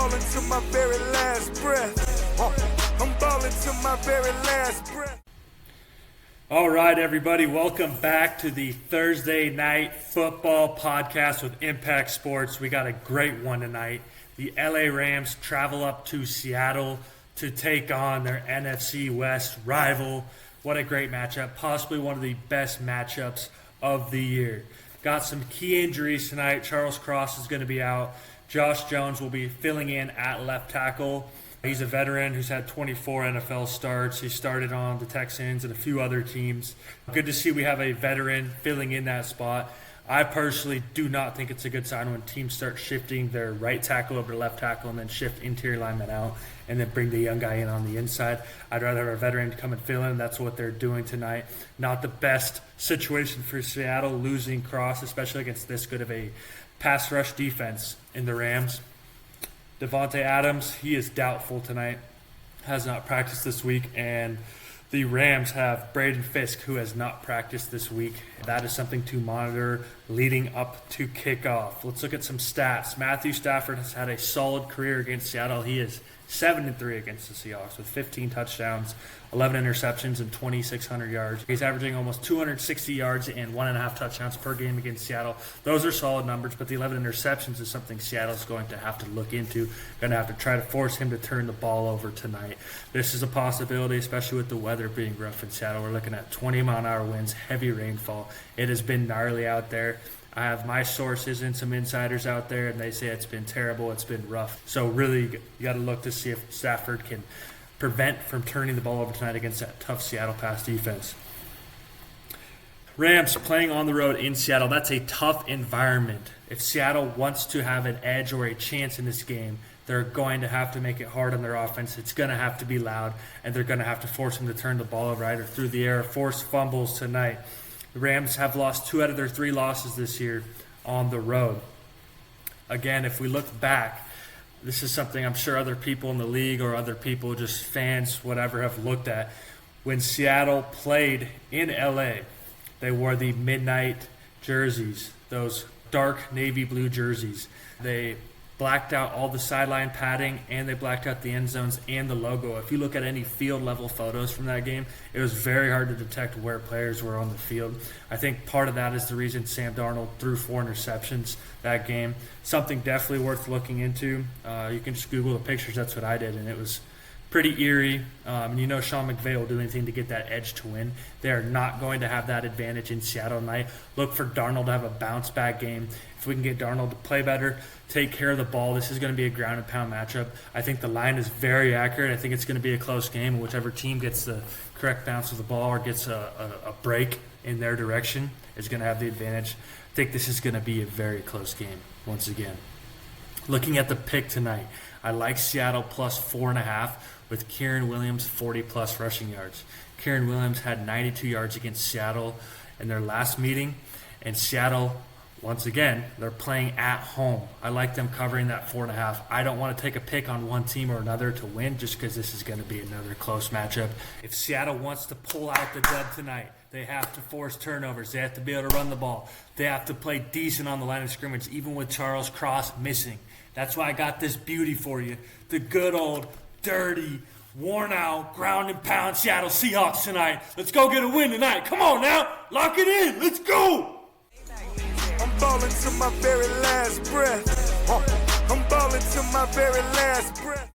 balling to my very last breath. I'm balling to my very last breath. All right, everybody, welcome back to the Thursday Night Football Podcast with Impact Sports. We got a great one tonight. The LA Rams travel up to Seattle to take on their NFC West rival. What a great matchup, possibly one of the best matchups of the year. Got some key injuries tonight. Charles Cross is going to be out. Josh Jones will be filling in at left tackle. He's a veteran who's had 24 NFL starts. He started on the Texans and a few other teams. Good to see we have a veteran filling in that spot. I personally do not think it's a good sign when teams start shifting their right tackle over to left tackle and then shift interior linemen out and then bring the young guy in on the inside. I'd rather have a veteran come and fill in. That's what they're doing tonight. Not the best situation for Seattle, losing Cross, especially against this good of a pass rush defense in the Rams. Devontae Adams, he is doubtful tonight, has not practiced this week, and the Rams have Braden Fisk, who has not practiced this week. That is something to monitor leading up to kickoff. Let's look at some stats. Matthew Stafford has had a solid career against Seattle. He is 7-3 against the Seahawks with 15 touchdowns, 11 interceptions, and 2,600 yards. He's averaging almost 260 yards and 1.5 touchdowns per game against Seattle. Those are solid numbers, but the 11 interceptions is something Seattle's going to have to look into. Going to have to try to force him to turn the ball over tonight. This is a possibility, especially with the weather being rough in Seattle. We're looking at 20-mile-an-hour winds, heavy rainfall. It has been gnarly out there. I have my sources and some insiders out there, and they say it's been terrible, it's been rough. So really, you got to look to see if Stafford can prevent from turning the ball over tonight against that tough Seattle pass defense. Rams playing on the road in Seattle. That's a tough environment. If Seattle wants to have an edge or a chance in this game, they're going to have to make it hard on their offense. It's going to have to be loud, and they're going to have to force them to turn the ball over either through the air or force fumbles tonight. The Rams have lost 2 out of their 3 losses this year on the road. Again, if we look back, this is something I'm sure other people in the league or other people, just fans, whatever, have looked at. When Seattle played in LA, they wore the midnight jerseys, those dark navy blue jerseys. They blacked out all the sideline padding, and they blacked out the end zones and the logo. If you look at any field level photos from that game, it was very hard to detect where players were on the field. I think part of that is the reason Sam Darnold threw 4 interceptions that game. Something definitely worth looking into. You can just Google the pictures. That's what I did, and it was pretty eerie. Sean McVay will do anything to get that edge to win. They are not going to have that advantage in Seattle tonight. Look for Darnold to have a bounce-back game. If we can get Darnold to play better, take care of the ball, this is going to be a ground-and-pound matchup. I think the line is very accurate. I think it's going to be a close game. Whichever team gets the correct bounce of the ball or gets a break in their direction is going to have the advantage. I think this is going to be a very close game once again. Looking at the pick tonight, I like Seattle plus 4.5 with Kieran Williams 40-plus rushing yards. Kieran Williams had 92 yards against Seattle in their last meeting, and Seattle, once again, they're playing at home. I like them covering that 4.5. I don't want to take a pick on one team or another to win just because this is going to be another close matchup. If Seattle wants to pull out the dub tonight, they have to force turnovers. They have to be able to run the ball. They have to play decent on the line of scrimmage, even with Charles Cross missing. That's why I got this beauty for you. The good old, dirty, worn-out, ground-and-pound Seattle Seahawks tonight. Let's go get a win tonight. Come on now. Lock it in. Let's go. I'm balling to my very last breath. I'm balling to my very last breath.